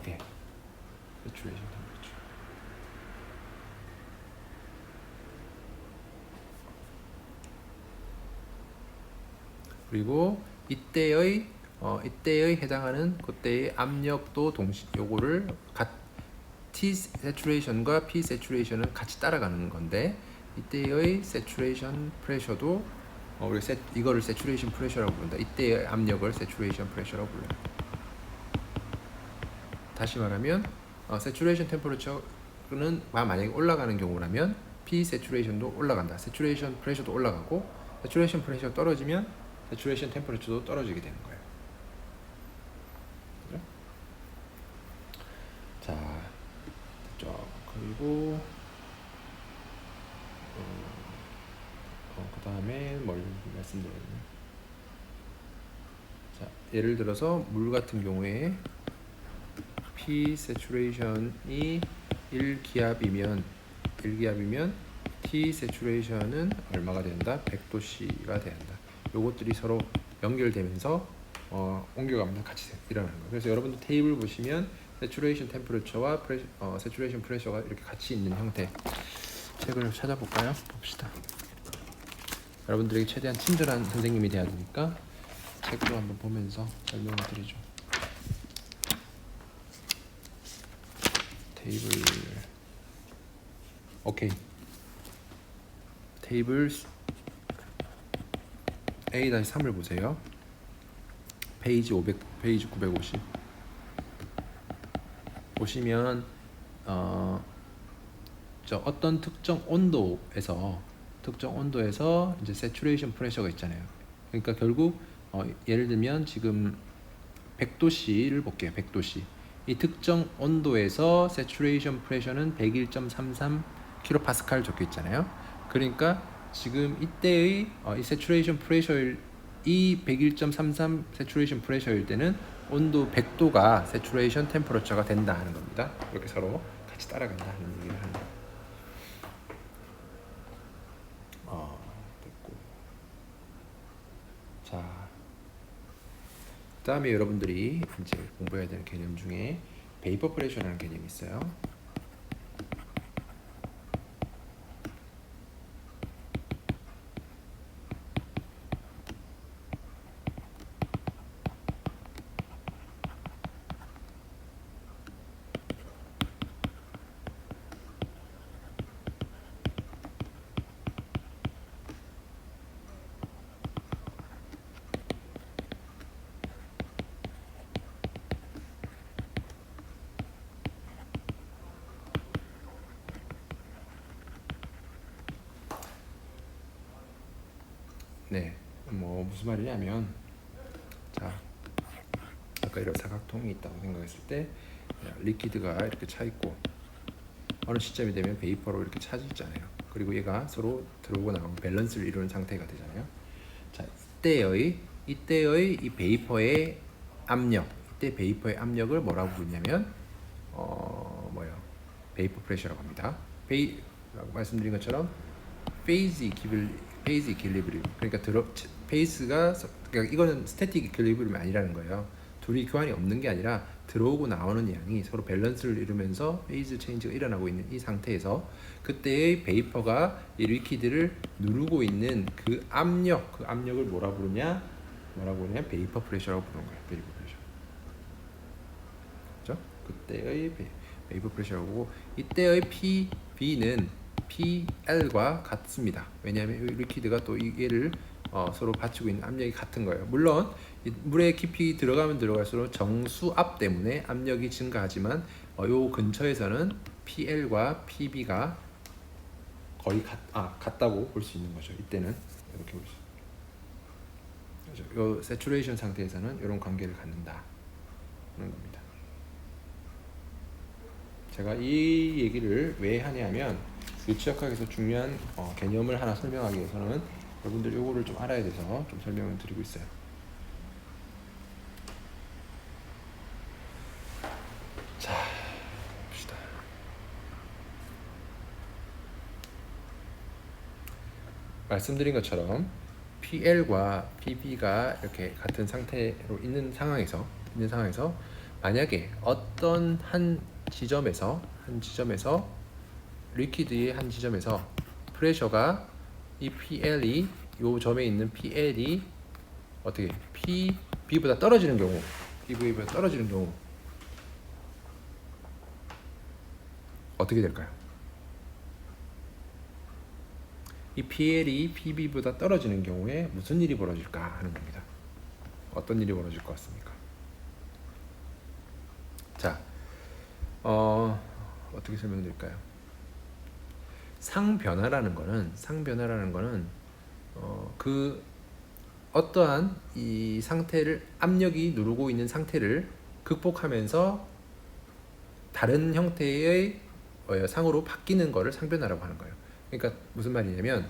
예, Saturation Temperature. 그리고 이때의 해당하는 그때의 압력도 요거를 T saturation과 P saturation은 같이 따라가는 건데 이때의 saturation pressure도 이거를 saturation pressure라고 부른다. 이때의 압력을 saturation pressure라고 불러요. 다시 말하면 saturation temperature는 만약에 올라가는 경우라면 P saturation도 올라간다. saturation pressure도 올라가고 saturation pressure 떨어지면 saturation temperature도 떨어지게 되는 거예요. 그죠? 자, 됐죠. 그리고 그 다음에 뭘 말씀드렸냐? 자, 예를 들어서 물 같은 경우에 P saturation이 1기압이면 T saturation은 얼마가 된다? 100도씨가 된다. 요것들이 서로 연결되면서 옮겨가면서 같이 일어나는 거예요. 그래서 여러분들 테이블 보시면 saturation temperature와 saturation pressure가 이렇게 같이 있는 형태. 책을 찾아볼까요? 봅시다. 여러분들에게 최대한 친절한 선생님이 돼야 되니까 책도 한번 보면서 설명을 드리죠. 테이블 오케이. 테이블 A-3을 보세요. 페이지 950. 보시면 어떤 특정 온도에서 이제 saturation pressure가 있잖아요. 그러니까 결국 예를 들면 지금 100도씨를 볼게요. 100도씨. 이 특정 온도에서 saturation pressure는 101.33 kPa 적혀 있잖아요. 그러니까 지금 이때의 이 saturation pressure 이 101.33 saturation pressure일 때는 온도 100도가 saturation temperature가 된다 하는 겁니다. 이렇게 서로 같이 따라간다 하는 얘기를 하는 거예요. 됐고. 자, 그다음에 여러분들이 이제 공부해야 되는 개념 중에 베이퍼 프레셔라는 개념이 있어요. 네, 무슨 말이냐면, 자, 아까 이런 사각통이 있다고 생각했을 때 리퀴드가 이렇게 차 있고 어느 시점이 되면 베이퍼로 이렇게 차지잖아요. 그리고 얘가 서로 들어오고 나오고 밸런스를 이루는 상태가 되잖아요. 자, 이때의 이 베이퍼의 압력, 이때 베이퍼의 압력을 뭐라고 부르냐면 베이퍼 프레셔라고 합니다. 라고 말씀드린 것처럼 페이즈 이퀄리브리움. 그러니까 그러니까 이거는 스태틱 이퀄리브리움이 아니라는 거예요. 둘이 교환이 없는 게 아니라 들어오고 나오는 양이 서로 밸런스를 이루면서 페이즈 체인지가 일어나고 있는 이 상태에서 그때의 베이퍼가 이 리퀴드를 누르고 있는 그 압력을 뭐라 부르냐? 베이퍼 프레셔라고 부르는 거예요. 베이퍼 프레셔. 그렇죠? 그때의 베이퍼 프레셔라고. 이때의 PB는 PL과 같습니다. 왜냐하면 리퀴드가 또 얘를 서로 받치고 있는 압력이 같은 거예요. 물론 물에 깊이 들어가면 들어갈수록 정수압 때문에 압력이 증가하지만 요 근처에서는 PL과 PB가 거의 같다고 볼 수 있는 거죠. 이때는 이렇게 볼 수 있어요. 요 세추레이션 상태에서는 이런 관계를 갖는다 하는 겁니다. 제가 이 얘기를 왜 하냐면 유치역학에서 중요한 개념을 하나 설명하기 위해서는 여러분들 요거를 좀 알아야 돼서 좀 설명을 드리고 있어요. 자, 봅시다. 말씀드린 것처럼 PL과 PB가 이렇게 같은 상태로 있는 상황에서 만약에 어떤 한 지점에서 리퀴드의 한 지점에서 프레셔가 이 PL이 요 점에 있는 PL이 어떻게 PB보다 떨어지는 경우 어떻게 될까요? 이 PL이 PB보다 떨어지는 경우에 무슨 일이 벌어질까 하는 겁니다. 어떤 일이 벌어질 것 같습니까? 자, 어떻게 설명드릴까요? 상변화라는 거는 그 어떠한 이 상태를 압력이 누르고 있는 상태를 극복하면서 다른 형태의 상으로 바뀌는 거를 상변화라고 하는 거예요. 그러니까 무슨 말이냐면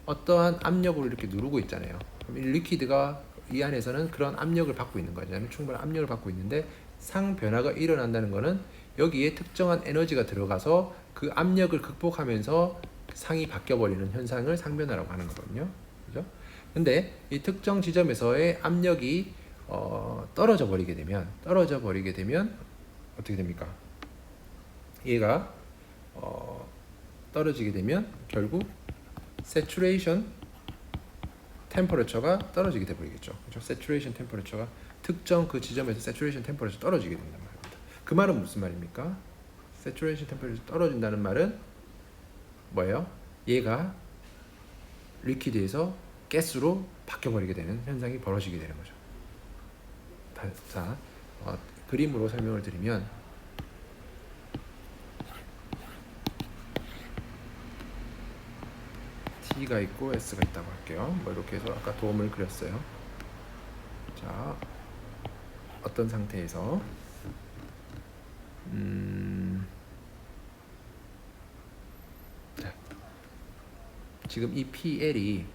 어떠한 압력으로 이렇게 누르고 있잖아요. 그럼 이 리퀴드가 이 안에서는 그런 압력을 받고 있는 거잖아요. 충분한 압력을 받고 있는데 상변화가 일어난다는 거는 여기에 특정한 에너지가 들어가서 그 압력을 극복하면서 상이 바뀌어버리는 현상을 상변화라고 하는 거거든요. 그죠? 근데 이 특정 지점에서의 압력이 떨어져 버리게 되면 어떻게 됩니까? 얘가 떨어지게 되면 결국 saturation 템퍼러처가 떨어지게 돼 버리겠죠. 그렇죠? saturation 템퍼러처가 특정 그 지점에서 saturation 템퍼러처 떨어지게 된단 말입니다. 그 말은 무슨 말입니까? saturation 템퍼러처 떨어진다는 말은 뭐예요? 얘가 리퀴드에서 가스로 바뀌어 버리게 되는 현상이 벌어지게 되는 거죠. 자, 그림으로 설명을 드리면 T가 있고 S가 있다고 할게요. 뭐 이렇게 해서 아까 도움을 그렸어요. 자, 어떤 상태에서 자, 지금 이 PL이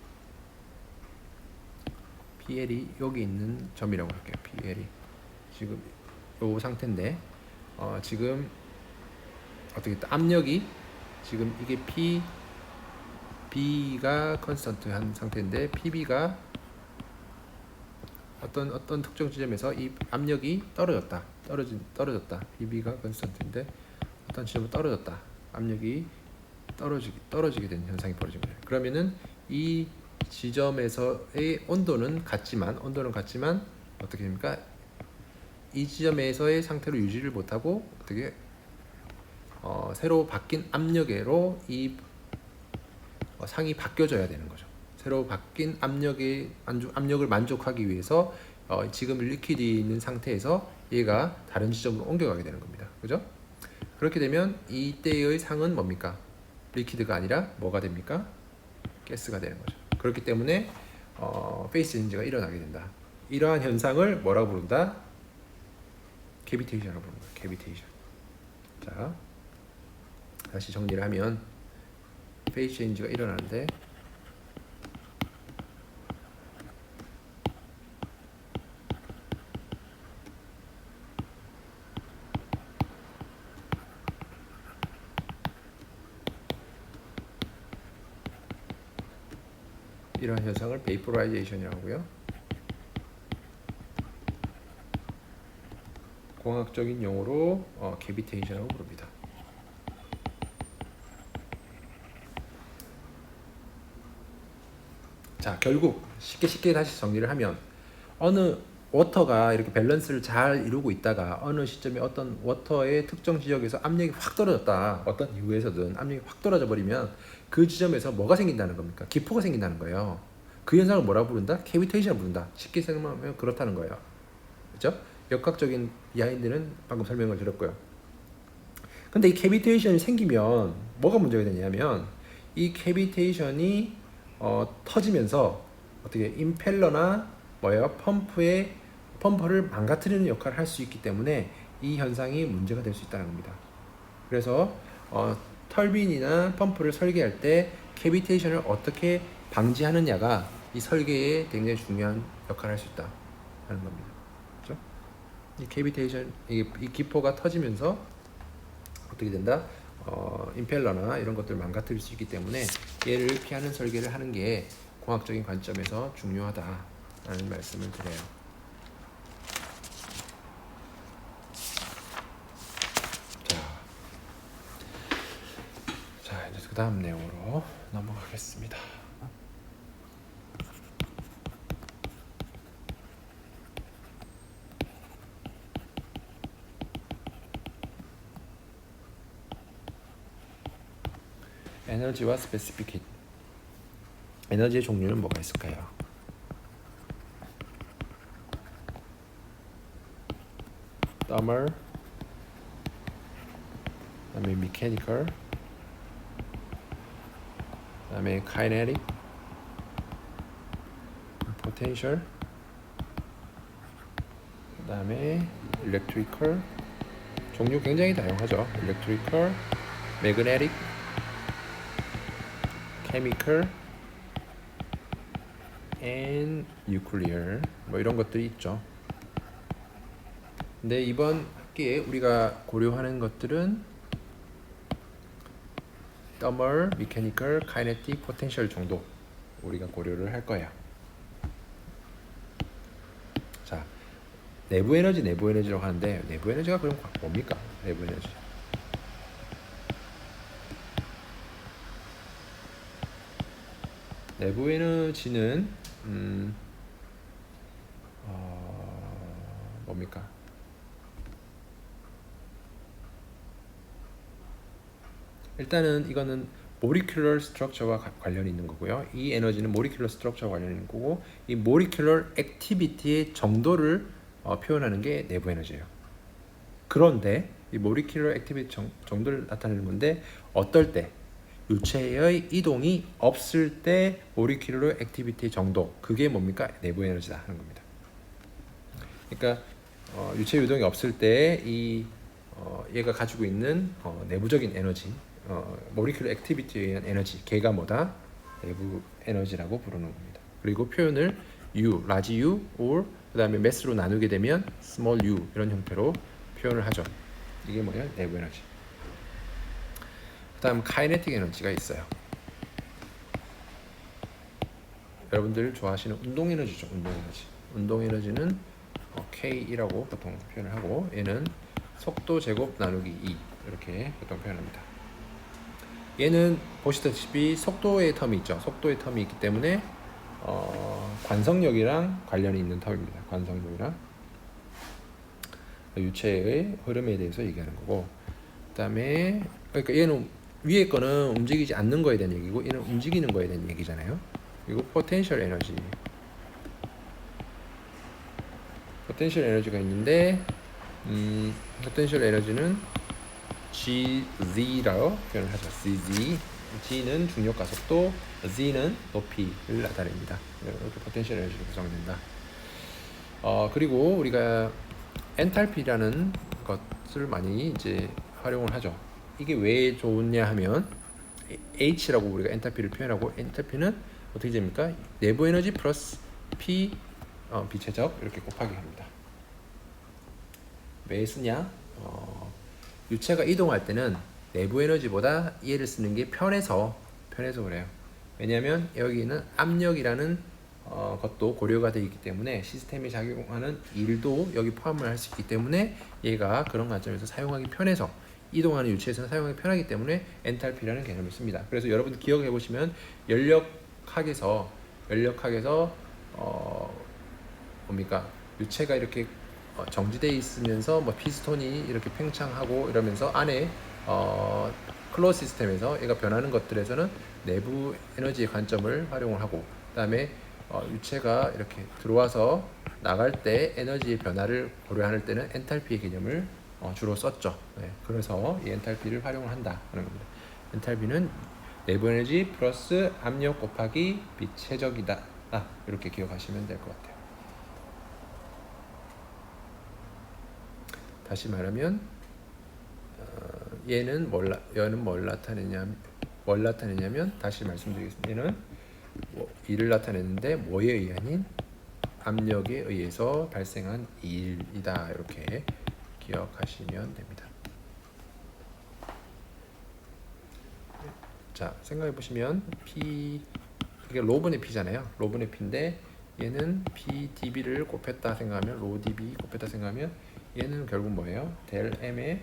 여기 있는 점이라고 할게요. PL이 지금 요 상태인데 지금 어떻게 압력이 지금 이게 B가 컨스턴트한 상태인데 PB가 어떤 특정 지점에서 이 압력이 떨어졌다. PB가 컨스턴트인데 어떤 지점으로 떨어졌다. 압력이 떨어지게 되는 현상이 벌어진 거예요. 그러면은 이 지점에서의 온도는 같지만 어떻게 됩니까? 이 지점에서의 상태로 유지를 못하고 어떻게 새로 바뀐 압력으로 이 상이 바뀌어져야 되는 거죠. 새로 바뀐 압력을 만족하기 위해서 지금 리퀴드 있는 상태에서 얘가 다른 지점으로 옮겨가게 되는 겁니다. 그죠? 그렇게 되면 이때의 상은 뭡니까? 리퀴드가 아니라 뭐가 됩니까? 가스가 되는 거죠. 그렇기 때문에 페이스 체인지가 일어나게 된다. 이러한 현상을 뭐라고 부른다? 캐비테이션이라고 부르는 거예요. 캐비테이션. 자, 다시 정리를 하면 페이스 체인지가 일어나는데 이러한 현상을 베이포라이제이션이라고 하고요. 공학적인 용어로 캐비테이션이라고 부릅니다. 자, 결국 쉽게 다시 정리를 하면 어느 워터가 이렇게 밸런스를 잘 이루고 있다가 어느 시점에 어떤 워터의 특정 지역에서 압력이 확 떨어졌다. 어떤 이유에서든 압력이 확 떨어져 버리면 그 지점에서 뭐가 생긴다는 겁니까? 기포가 생긴다는 거예요. 그 현상을 뭐라고 부른다? 캐비테이션을 부른다. 쉽게 설명하면 그렇다는 거예요. 그렇죠? 역학적인 비하인드는 방금 설명을 드렸고요. 근데 이 캐비테이션이 생기면 뭐가 문제가 되냐면 이 캐비테이션이 터지면서 어떻게 임펠러나 펌퍼를 망가뜨리는 역할을 할 수 있기 때문에 이 현상이 문제가 될 수 있다는 겁니다. 그래서 터빈이나 펌프를 설계할 때 캐비테이션을 어떻게 방지하느냐가 이 설계에 굉장히 중요한 역할을 할 수 있다는 겁니다. 그렇죠? 이 캐비테이션, 이 기포가 터지면서 어떻게 된다? 임펠러나 이런 것들을 망가뜨릴 수 있기 때문에 얘를 피하는 설계를 하는 게 공학적인 관점에서 중요하다라는 말씀을 드려요. 자, 이제 그 다음 내용으로 넘어가겠습니다. 에너지와 스페시피킷. 에너지의 종류는 뭐가 있을까요? thermal, 그다음에 mechanical, 그다음에 kinetic, potential, 그다음에 electrical. 종류 굉장히 다양하죠. electrical, magnetic, chemical, and nuclear. 뭐 이런 것들이 있죠. 근데 이번 쉽게 우리가 고려하는 것들은 thermal, mechanical, kinetic, potential 정도 우리가 고려를 할 거예요. 자, 내부 에너지라고 하는데 내부 에너지가 그럼 뭡니까? 내부 에너지. 내부 에너지는 뭡니까? 일단은 이거는 molecular structure와 관련이 있는 거고요. 이 에너지는 molecular structure와 관련이 있는 거고, 이 molecular activity의 정도를 표현하는 게 내부 에너지예요. 그런데 이 molecular activity 정도를 나타내는 건데, 어떨 때 유체의 이동이 없을 때 molecular activity 정도, 그게 뭡니까? 내부 에너지다 하는 겁니다. 그러니까 유체 유동이 없을 때 이 얘가 가지고 있는 내부적인 에너지, 모리큘러 액티비티에 의한 에너지, 걔가 뭐다? 내부 에너지라고 부르는 겁니다. 그리고 표현을 U, large U, or 그 다음에 매스로 나누게 되면 small u 이런 형태로 표현을 하죠. 이게 뭐예요? 내부 에너지. 그 다음 카이네틱 에너지가 있어요. 여러분들 좋아하시는 운동 에너지죠. 운동 에너지. 운동 에너지는 K라고 보통 표현을 하고, 얘는 속도 제곱 나누기 2 이렇게 보통 표현합니다. 얘는 보시다시피 속도의 텀이 있죠. 속도의 텀이 있기 때문에 관성력이랑 관련이 있는 텀입니다. 관성력이랑 유체의 흐름에 대해서 얘기하는 거고, 그다음에 그러니까 얘는 위에 거는 움직이지 않는 거에 대한 얘기고, 얘는 움직이는 거에 대한 얘기잖아요. 그리고 포텐셜 에너지. 포텐셜 에너지가 있는데, 포텐셜 에너지는 GZ라고 표현을 하죠. GZ. G는 중력 가속도, Z는 높이를 나타냅니다. 이렇게 포텐셜 에너지로 구성된다. 그리고 우리가 엔탈피라는 것을 많이 이제 활용을 하죠. 이게 왜 좋냐 하면 H라고 우리가 엔탈피를 표현하고, 엔탈피는 어떻게 됩니까? 내부 에너지 플러스 P 비체적 이렇게 곱하기 합니다. 왜 쓰냐? 유체가 이동할 때는 내부 에너지보다 얘를 쓰는 게 편해서 그래요. 왜냐하면 여기는 압력이라는 것도 고려가 되어 있기 때문에 시스템이 작용하는 일도 여기 포함을 할 수 있기 때문에 얘가 그런 관점에서 사용하기 편해서, 이동하는 유체에서는 사용하기 편하기 때문에 엔탈피라는 개념을 씁니다. 그래서 여러분 기억해 보시면 연력학에서 뭡니까? 유체가 이렇게 정지되어 있으면서 뭐 피스톤이 이렇게 팽창하고 이러면서 안에 클로즈 시스템에서 얘가 변하는 것들에서는 내부 에너지의 관점을 활용을 하고, 그다음에 유체가 이렇게 들어와서 나갈 때 에너지의 변화를 고려할 때는 엔탈피의 개념을 주로 썼죠. 네, 그래서 이 엔탈피를 활용을 한다 하는 겁니다. 엔탈피는 내부 에너지 플러스 압력 곱하기 비체적이다. 이렇게 기억하시면 될 것 같아요. 다시 말하면 얘는 뭘 나타내냐면 다시 말씀드리겠습니다. 얘는 일을 나타내는데 뭐에 의한 압력에 의해서 발생한 일이다. 이렇게 기억하시면 됩니다. 자, 생각해 보시면 P, 이게 로분의 P잖아요. 로분의 P인데 얘는 PdB를 곱했다 생각하면, 로 dB 곱했다 생각하면 얘는 결국 뭐예요? 델 M에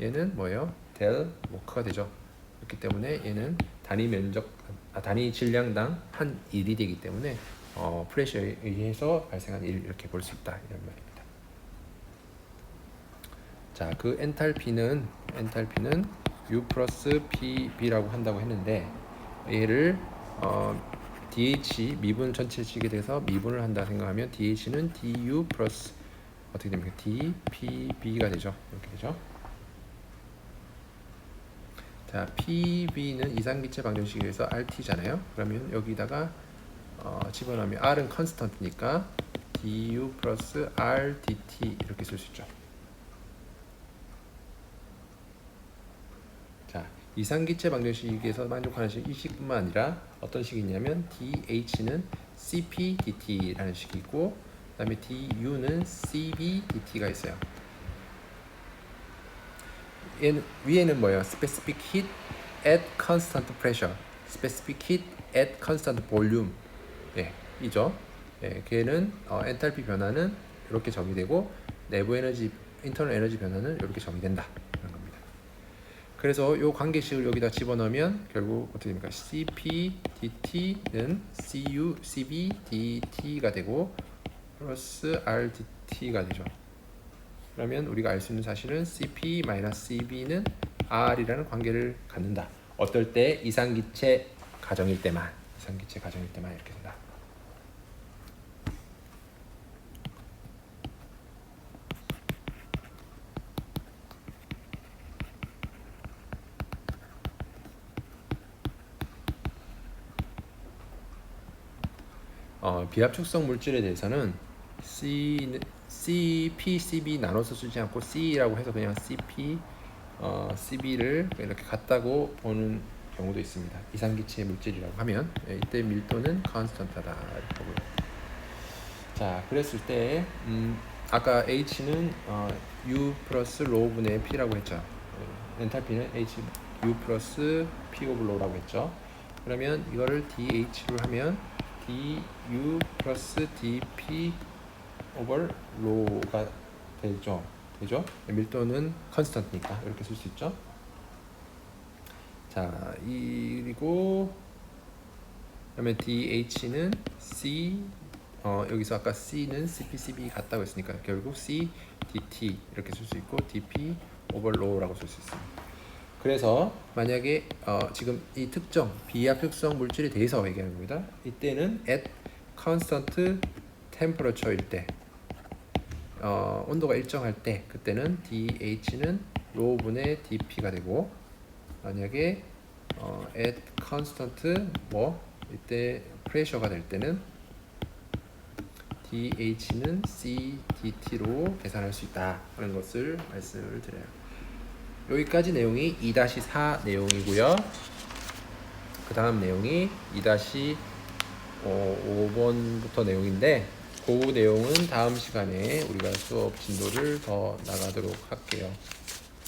얘는 뭐예요? 델 워크가 되죠. 그렇기 때문에 얘는 단위 질량당 한 일이 되기 때문에 프레셔에 의해서 발생한 일, 이렇게 볼 수 있다 이런 말입니다. 자, 그 엔탈피는 U 플러스 PB라고 한다고 했는데, 얘를 DH 미분 전체식에 대해서 미분을 한다 생각하면 DH는 DU 플러스 어떻게 됩니까? DPB가 되죠. 이렇게 되죠. 자, PB는 이상기체 방정식에 의해서 RT잖아요. 그러면 여기다가 집어넣으면 R은 컨스턴트니까 DU 플러스 RDT 이렇게 쓸 수 있죠. 자, 이상기체 방정식에서 만족하는 이 식뿐만 아니라 어떤 식이 있냐면 DH는 CPDT라는 식이 있고, 그 다음에 DU는 CBDT가 있어요. 위에는 뭐예요? specific heat at constant pressure, specific heat at constant volume. 예, 이죠. 예, 걔는 엔탈피 변화는 이렇게 정의되고 내부 에너지, 인터널 에너지 변화는 이렇게 정의된다. 그런 겁니다. 그래서 요 관계식을 여기다 집어넣으면 결국 어떻게 됩니까? CP dT는 CU CB dT가 되고 플러스 RdT가 되죠. 그러면 우리가 알 수 있는 사실은 CP-CB는 R이라는 관계를 갖는다. 어떨 때? 이상기체 가정일 때만. 이상기체 가정일 때만 이렇게 된다. 비합축성 물질에 대해서는 CP, CB 나눠서 쓰지 않고 C라고 해서 그냥 CP, CB를 이렇게 같다고 보는 경우도 있습니다. 이상기체 물질이라고 하면 이때 밀도는 constant하다 이렇게 보고요. 자, 그랬을 때 아까 H는 U 플러스 로우 분의 P라고 했죠. 엔탈피는 H U 플러스 P 오브 로우라고 했죠. 그러면 이거를 DH로 하면 du 플러스 dp over rho가 되죠. 밀도는 컨스턴트니까 이렇게 쓸 수 있죠. 자, 그리고 그러면 dh는 c 여기서 아까 c는 cp, cb 같다고 했으니까 결국 c dt 이렇게 쓸 수 있고 dp over rho라고 쓸 수 있습니다. 그래서 만약에 지금 이 특정 비합축성 물질에 대해서 얘기하는 겁니다. 이때는 at constant temperature일 때, 온도가 일정할 때, 그때는 DH는 rho 분의 DP가 되고, 만약에 at constant 이때 pressure가 될 때는 DH는 CDT로 계산할 수 있다 하는 것을 말씀을 드려요. 여기까지 내용이 2-4 내용이고요. 그 다음 내용이 2-5번부터 내용인데 그 내용은 다음 시간에 우리가 수업 진도를 더 나가도록 할게요.